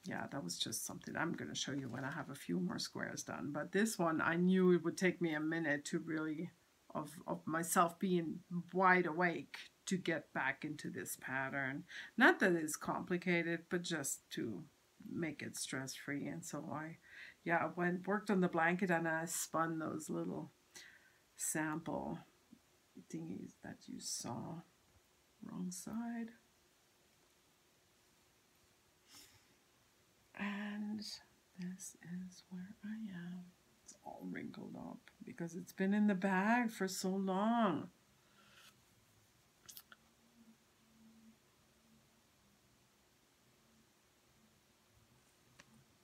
yeah, that was just something I'm going to show you when I have a few more squares done. But this one, I knew it would take me a minute to really, of myself being wide awake to get back into this pattern. Not that it's complicated, but just to make it stress-free. And so I worked on the blanket and I spun those little sample thingies that you saw. Wrong side. And this is where I am. It's all wrinkled up because it's been in the bag for so long.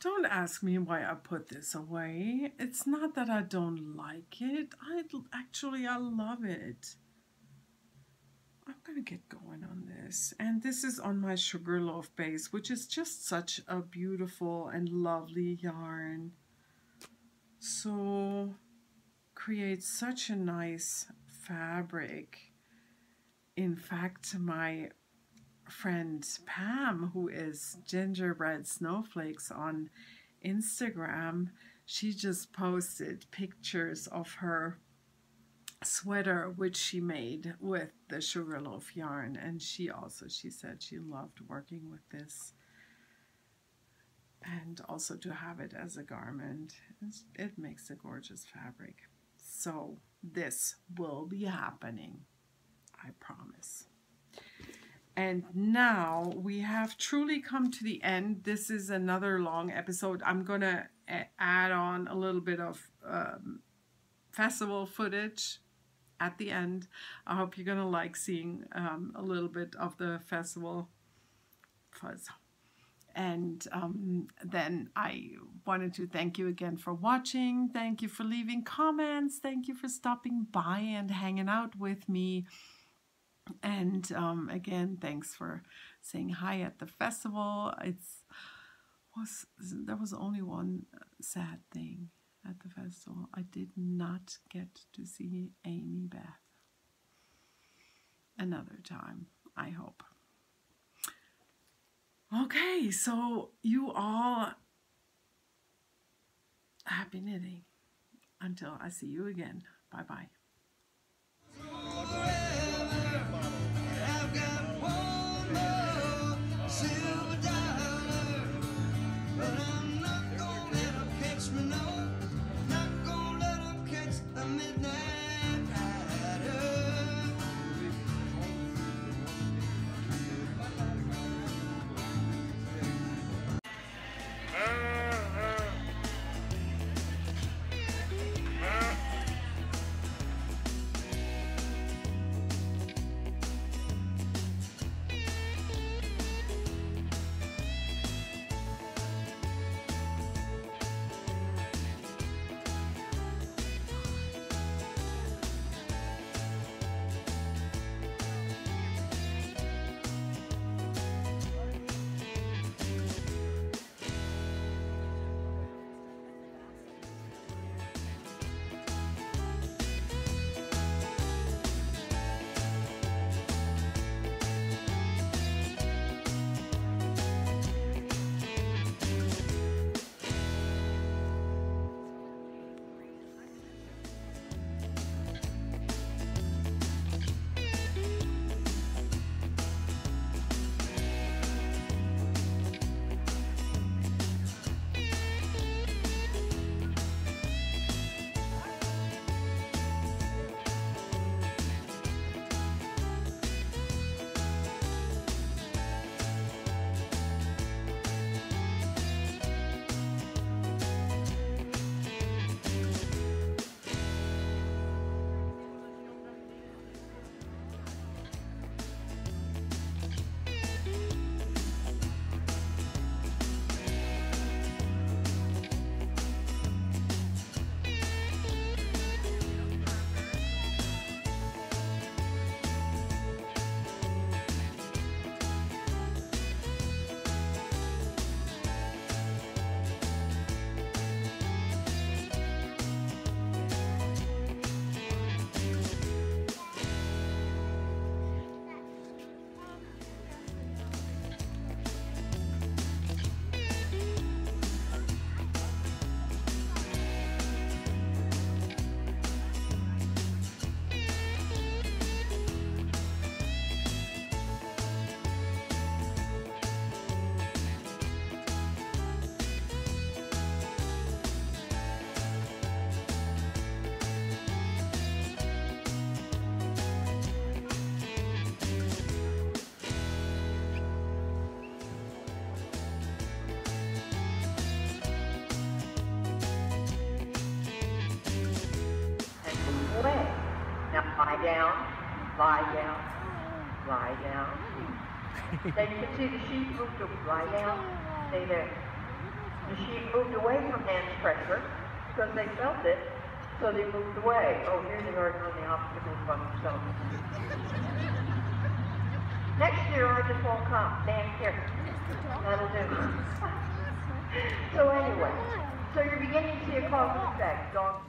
Don't ask me why I put this away. It's not that I don't like it. I love it. I'm gonna get going on this. And this is on my Sugarloaf base, which is just such a beautiful and lovely yarn. So creates such a nice fabric. In fact, my friend Pam, who is Gingerbread Snowflakes on Instagram, she just posted pictures of her sweater which she made with the Sugarloaf yarn, and she said she loved working with this and also to have it as a garment. It makes a gorgeous fabric. So this will be happening, I promise. And now we have truly come to the end. This is another long episode. I'm gonna add on a little bit of festival footage at the end. I hope you're gonna like seeing a little bit of the festival fuzz. And then I wanted to thank you again for watching. Thank you for leaving comments. Thank you for stopping by and hanging out with me. And again, thanks for saying hi at the festival. There was only one sad thing at the festival. I did not get to see Amy Beth. Another time, I hope. Okay, so you all happy knitting. Until I see you again. Bye-bye. Lie down, lie down, lie down. Then you can see the sheep move to lie down, stay there. The sheep moved away from Nan's pressure because they felt it, so they moved away. Oh, here they are doing the obstacles by themselves. Next year, I just won't come. Nan, here. That'll do. So anyway, so you're beginning to see a cause and effect. Dogs